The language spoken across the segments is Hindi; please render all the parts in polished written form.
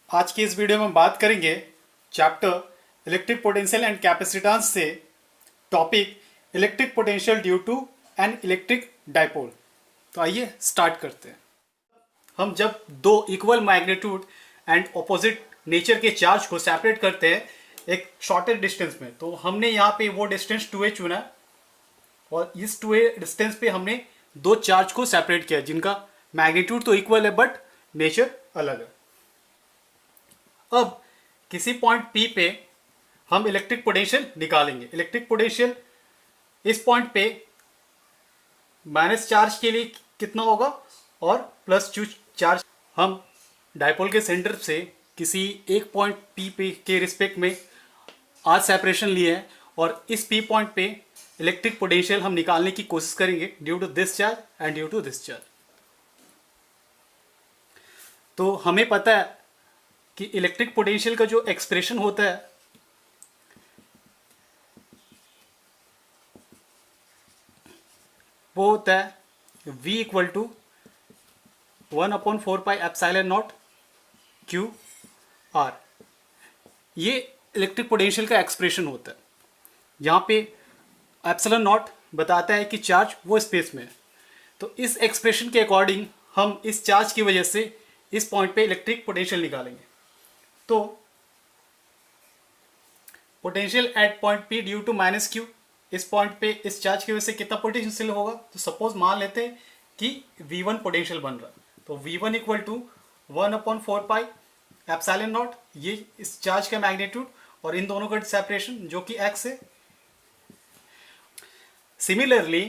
आज की इस वीडियो में बात करेंगे chapter electric potential and capacitance से topic electric potential due to an electric dipole. तो आइए स्टार्ट करते हैं। हम जब दो equal magnitude and opposite nature के चार्ज को सेपरेट करते हैं एक शॉर्टेस्ट डिस्टेंस में, तो हमने यहाँ पे वो डिस्टेंस 2a चुना और इस 2a डिस्टेंस पे हमने दो चार्ज को सेपरेट किया जिनका मैग्नीट्यूड तो इक्वल है बट नेचर अलग है। अब किसी पॉइंट P पे हम इलेक्ट्रिक पोटेंशियल निकालेंगे। इलेक्ट्रिक पोटेंशियल इस पॉइंट पे माइनस चार्ज के लिए कितना होगा और प्लस q चार्ज। हम डाइपोल के सेंटर से किसी एक पॉइंट P पे के रिस्पेक्ट में आज सेपरेशन लिए हैं और इस P पॉइंट पे इलेक्ट्रिक पोटेंशियल हम निकालने की कोशिश करेंगे due to this charge and due to this charge. तो हमें पता है कि इलेक्ट्रिक पोटेंशियल का जो एक्सप्रेशन होता है वो होता है V इक्वल टू 1/4πε0 QR। ये इलेक्ट्रिक पोटेंशियल का एक्सप्रेशन होता है। यहाँ पे एप्सिलॉन नॉट बताता है कि चार्ज वो स्पेस में है। तो इस एक्सप्रेशन के अकॉर्डिंग हम इस चार्ज की वजह से इस पॉइंट पे इलेक्ट्रिक पोटेंशियल निकालेंगे। तो potential at point P due to -q, इस पॉइंट पे इस चार्ज की वजह से कितना पोटेंशियल होगा। तो सपोज मान लेते हैं कि V1 पोटेंशियल बन रहा है, तो V1 इक्वल टू 1/4πε0, ये इस चार्ज का मैग्नीट्यूड और इन दोनों का सेपरेशन जो कि x है। सिमिलरली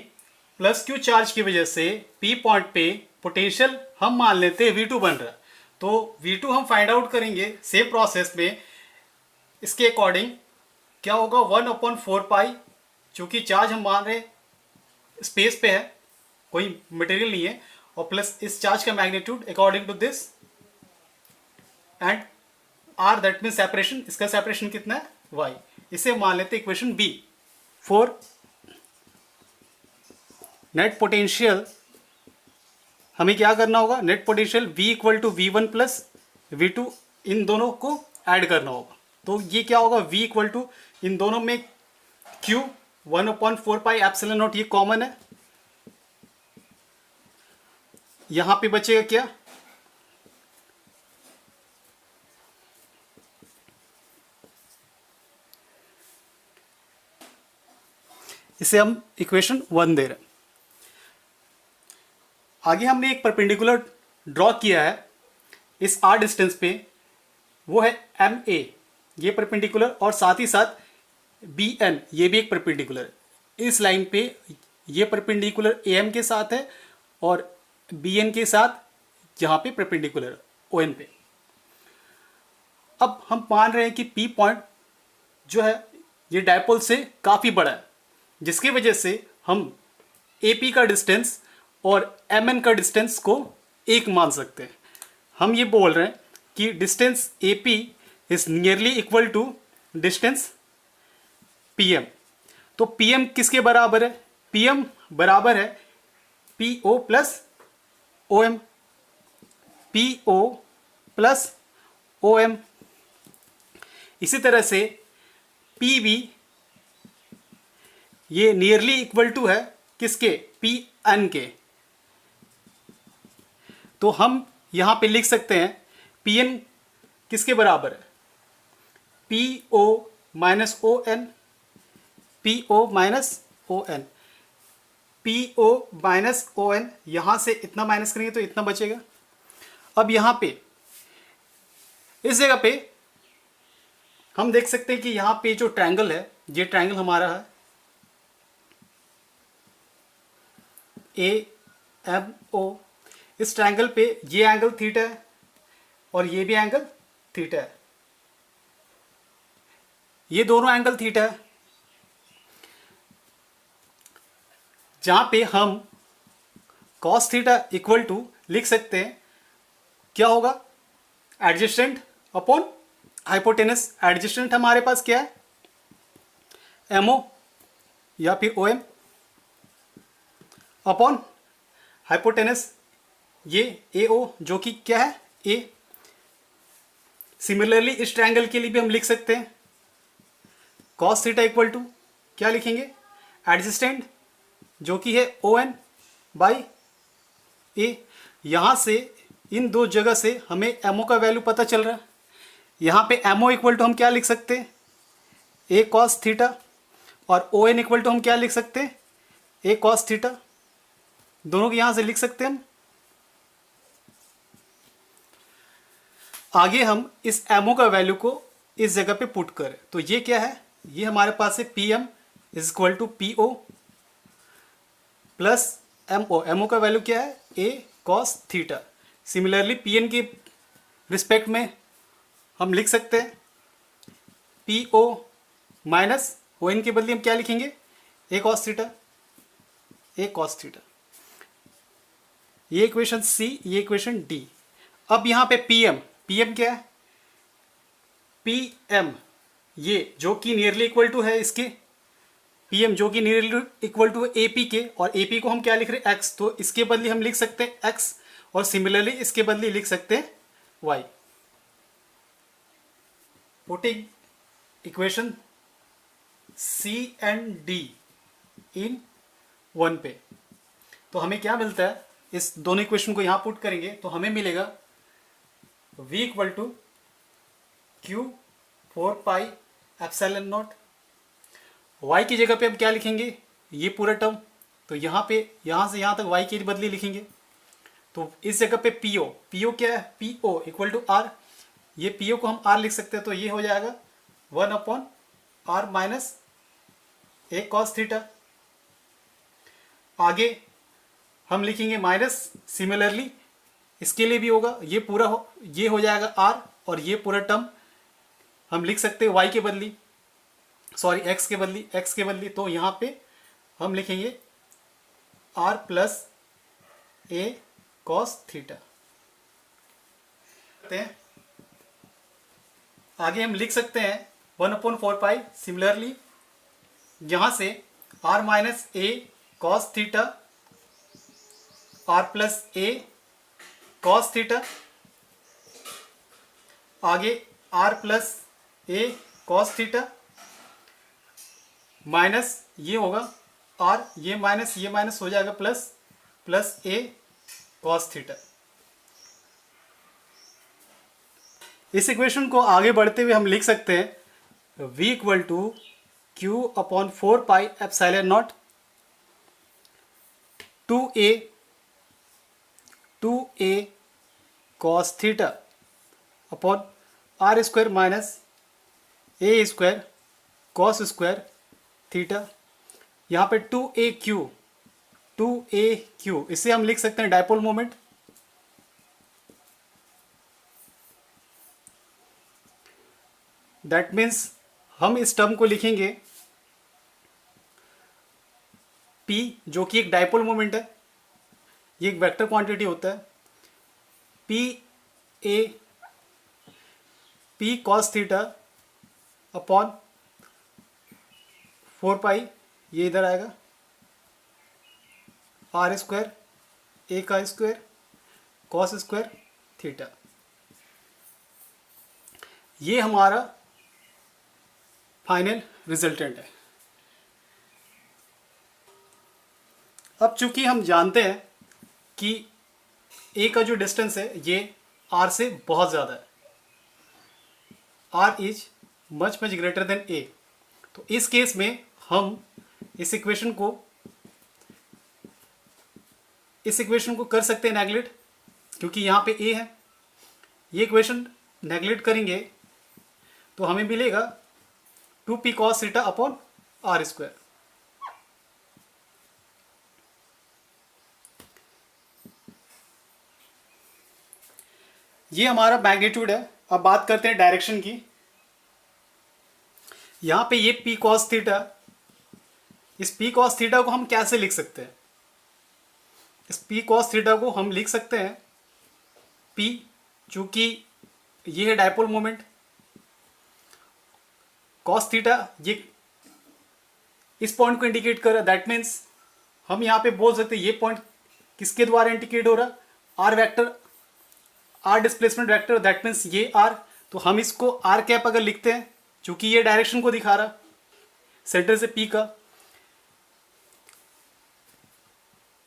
प्लस q चार्ज की वजह से P पॉइंट पे पोटेंशियल हम मान लेते हैं V2 बन रहा है, तो V2 हम फाइंड आउट करेंगे सेम प्रोसेस में। इसके अकॉर्डिंग क्या होगा 1/4π, चूंकि चार्ज हम मान रहे स्पेस पे है, कोई मटेरियल नहीं है, और प्लस इस चार्ज का magnitude according to this and R, that mean separation. इसका सेपरेशन कितना है y। इसे मान लेते हैं equation B। For net potential हमें क्या करना होगा, net potential V equal to V1 plus V2, इन दोनों को ऐड करना होगा। तो ये क्या होगा, V इक्वल टू इन दोनों में Q 1/4πε0, ये कॉमन है। यहां पे बचेगा क्या, इसे हम इक्वेशन 1 दे रहे हैं। आगे हमने एक परपेंडिकुलर ड्रॉ किया है इस r डिस्टेंस पे, वो है MA, ये परपेंडिकुलर, और साथ ही साथ BN, ये भी एक परपेंडिकुलर है। इस लाइन पे ये परपेंडिकुलर AM के साथ है और BN के साथ यहाँ पे परपेंडिकुलर ON पे। अब हम मान रहे हैं कि P पॉइंट जो है ये डायपोल से काफ़ी बड़ा है, जिसकी वजह से हम AP का डिस्टेंस और MN का डिस्टेंस को एक मान सकते हैं। हम ये बोल रहे हैं कि distance AP is nearly equal to distance PM। तो PM किसके बराबर है, PM बराबर है PO plus OM, PO plus OM। इसी तरह से PB ये नियरली इक्वल टू है किसके, PN के। तो हम यहां पे लिख सकते हैं PN किसके बराबर है, PO minus ON, PO minus ON, PO minus ON। यहां से इतना माइनस करेंगे तो इतना बचेगा। अब यहां पे इस जगह पे हम देख सकते हैं कि यहां पे जो ट्रायंगल है, ये ट्रायंगल हमारा है AMO। इस ट्रायंगल पे ये एंगल थीटा है और ये भी एंगल थीटा है, ये दोनों एंगल थीटा है। जहां पे हम cos थीटा इक्वल टू लिख सकते हैं क्या होगा, एडजेसेंट अपॉन हाइपोटेनस। एडजेसेंट हमारे पास क्या है, MO या फिर OM अपॉन हाइपोटेनस ये AO, जो कि क्या है A। सिमिलरली इस ट्रायंगल के लिए भी हम लिख सकते हैं cos थीटा इक्वल टू क्या लिखेंगे, एडजेसेंट जो कि है ON बाई ए। यहाँ से इन दो जगह से हमें MO का वैल्यू पता चल रहा है। यहाँ पे MO इक्वल टू हम क्या लिख सकते हैं, ए कॉस थीटा, और ON इक्वल टू हम क्या लिख सकते हैं, ए कॉस थीटा। दोनों को यहाँ से लिख सकते हैं हम। आगे हम इस MO का वैल्यू को इस जगह पे पुट करें तो ये क्या है, ये हमारे पास है PM is equal to PO plus MO। MO का वैल्यू क्या है, A cos थीटा। सिमिलरली PN के रिस्पेक्ट में हम लिख सकते हैं PO माइनस ON के बदले हम क्या लिखेंगे, A cos theta, A cos theta. ये इक्वेशन C, ये इक्वेशन D। अब यहाँ पे PM क्या है, PM ये जो कि नियरली इक्वल टू है इसके, PM जो कि नियरली इक्वल टू AP के, और AP को हम क्या लिख रहे हैं, X, तो इसके बदले हम लिख सकते हैं X, और सिमिलरली इसके बदले लिख सकते हैं Y। Putting equation C and D इन 1 पे, तो हमें क्या मिलता है, इस दोनों इक्वेशन को यहां पुट करेंगे तो हमें मिलेगा V equal to Q 4 pi epsilon nought. Y की जगह पे हम क्या लिखेंगे, ये पूरा टर्म, तो यहाँ पे यहाँ से यहाँ तक Y के बदले लिखेंगे, तो इस जगह पे PO क्या है, PO इक्वल टू R, ये PO को हम R लिख सकते हैं, तो ये हो जाएगा 1 upon R minus A cos theta. आगे हम लिखेंगे माइनस, सिमिलरली इसके लिए भी होगा, ये पूरा ये हो जाएगा R, और ये पूरा टर्म हम लिख सकते हैं Y के बदली, सॉरी X के बदली, तो यहाँ पे हम लिखेंगे R plus A cos theta. आगे हम लिख सकते हैं 1/4 पाई, सिमिलरली यहाँ से R minus A cos theta, R plus A cos theta, आगे R plus A cos theta minus ये होगा R, ये माइनस हो जाएगा प्लस A cos थीटा। इस इक्वेशन को आगे बढ़ते हुए हम लिख सकते हैं V equal to Q upon 4 pi epsilon nought 2A cos theta upon R square minus A square cos square theta. यहाँ पे 2AQ, इसे हम लिख सकते हैं डायपोल मोमेंट। दैट मीन्स हम इस टर्म को लिखेंगे P जो कि एक डायपोल मोमेंट है, ये एक वेक्टर क्वांटिटी होता है, P cos थीटा अपॉन 4 पाई, ये इधर आएगा R स्क्वायर A का स्क्वायर cos स्क्वायर थीटा। ये हमारा फाइनल रिजल्टेंट है। अब चूंकि हम जानते हैं कि A का जो डिस्टेंस है ये R से बहुत ज़्यादा है, R is much greater than A, तो इस केस में हम इस इक्वेशन को कर सकते हैं नेगलेक्ट, क्योंकि यहाँ पे A है। ये इक्वेशन नेगलेक्ट करेंगे तो हमें मिलेगा 2P cos theta upon R square. ये हमारा मैग्नीट्यूड है। अब बात करते हैं डायरेक्शन की। यहां पे ये P cos थीटा, इस P cos थीटा को हम कैसे लिख सकते हैं, इस P cos थीटा को हम लिख सकते हैं P, चूंकि ये है डायपोल मोमेंट, cos थीटा ये इस पॉइंट को इंडिकेट कर रहा है, दैट मीन्स हम यहां पे बोल सकते हैं ये पॉइंट किसके द्वारा इंडिकेट हो रहा है, R vector, R displacement vector, that means ये R तो हम इसको आर कैप अगर लिखते हैं, चूंकि ये डायरेक्शन को दिखा रहा सेंटर से पी का,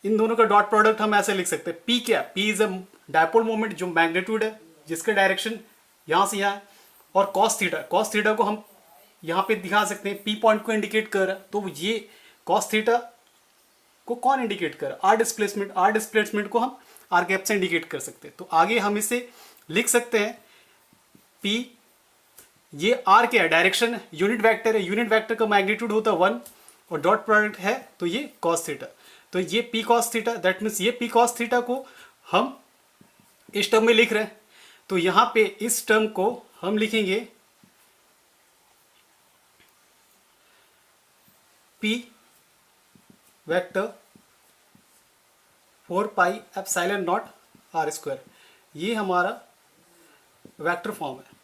इन दोनों का डॉट प्रोडक्ट हम ऐसे लिख सकते हैं। पी क्या, P is a dipole moment जो मैग्नीट्यूड है, जिसका डायरेक्शन यहां से यहां है, और कॉस थीटा को हम यहां पे दिखा सकते हैं, पी पॉइंट को इंडिकेट कर रहा है। तो ये कॉस थीटा को कौन इंडिकेट कर रहा है, आर डिस्प्लेसमेंट को हम आर कैप से इंडिकेट कर सकते हैं। तो आगे हम इसे लिख सकते हैं पी, ये आर क्या है, डायरेक्शन यूनिट वेक्टर है, यूनिट वेक्टर का मैग्नीट्यूड होता है 1 और डॉट प्रोडक्ट है तो ये कॉस थीटा। तो ये P cos theta, that means ये पी कॉस थीटा को हम इस टर्म में लिख रहे हैं। तो यहां पे इस टर्म को हम लिखेंगे P vector 4 pi epsilon nought R square, ये हमारा वेक्टर फॉर्म है।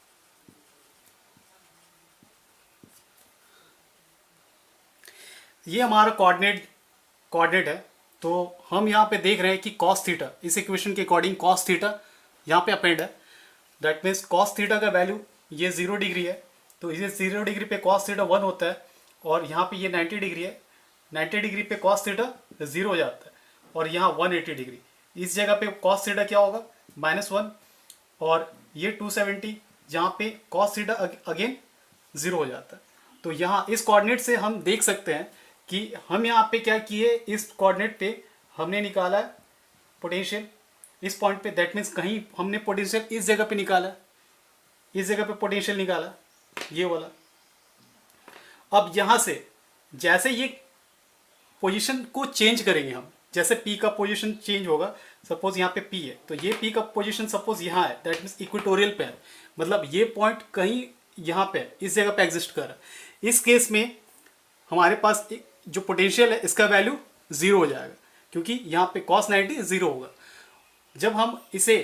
ये हमारा कोऑर्डिनेट है। तो हम यहाँ पे देख रहे हैं कि कॉस थीटा, इस इक्वेशन के अकॉर्डिंग कॉस थीटा यहाँ पे अपेंड है, दैट मीन्स कॉस थीटा का वैल्यू ये 0 डिग्री है, तो इसे 0 डिग्री पे कॉस थीटा 1 होता है, और यहाँ पे ये 90 डिग्री है, 90 डिग्री पे कॉस थीटा 0 हो जाता है, और यहाँ 180 डिग्री, इस जगह पे कॉस थीटा क्या होगा -1, और ये 270 जहाँ पे कॉस थीटा अगेन 0 हो जाता है। तो यहाँ इस कोऑर्डिनेट से हम देख सकते हैं कि हम यहाँ पे क्या किए, इस कोऑर्डिनेट पे हमने निकाला पोटेंशियल इस पॉइंट पे, दैट मीन्स कहीं हमने पोटेंशियल इस जगह पे निकाला, इस जगह पे पोटेंशियल निकाला ये वाला। अब यहाँ से जैसे ये पोजीशन को चेंज करेंगे हम, जैसे पी का पोजीशन चेंज होगा, सपोज यहाँ पे पी है तो ये पी का पोजीशन सपोज यहाँ है, दैट मीन्स इक्वेटोरियल पे है, मतलब ये पॉइंट कहीं यहाँ पे इस जगह पे एग्जिस्ट कर रहा है। इस केस में हमारे पास जो पोटेंशियल है इसका वैल्यू 0 हो जाएगा, क्योंकि यहाँ पे cos 90 0 होगा। जब हम इसे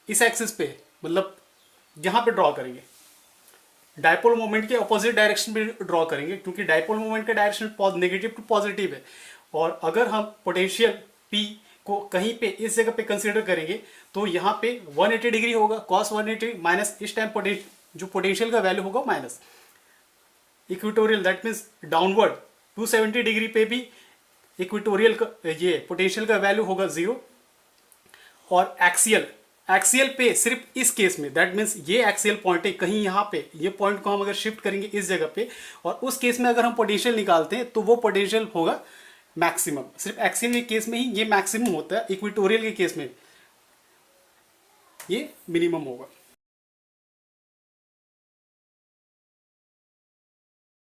इस एक्सिस पे मतलब यहाँ पे ड्रॉ करेंगे, डायपोल मोमेंट के अपोजिट डायरेक्शन में ड्रॉ करेंगे, क्योंकि डायपोल मोमेंट का डायरेक्शन नेगेटिव टू पॉजिटिव है, और अगर हम पोटेंशियल P को कहीं पे इस जगह पे कंसीडर करेंगे तो यहाँ पे 180 डिग्री होगा, cos 180 माइनस इस टाइम जो पोटेंशियल का वैल्यू होगा minus equatorial, that means downward 270 degree पे भी इक्वेटोरियल का ये पोटेंशियल का वैल्यू होगा 0, और एक्सियल पे सिर्फ इस केस में, दैट मीन्स ये एक्सियल पॉइंट है कहीं यहाँ पे, ये पॉइंट को हम अगर शिफ्ट करेंगे इस जगह पे, और उस केस में अगर हम पोटेंशियल निकालते हैं तो वो पोटेंशियल होगा मैक्सिमम। सिर्फ एक्सियल के केस में ही ये मैक्सिमम होता है, इक्वेटोरियल के केस में ये मिनिमम होगा।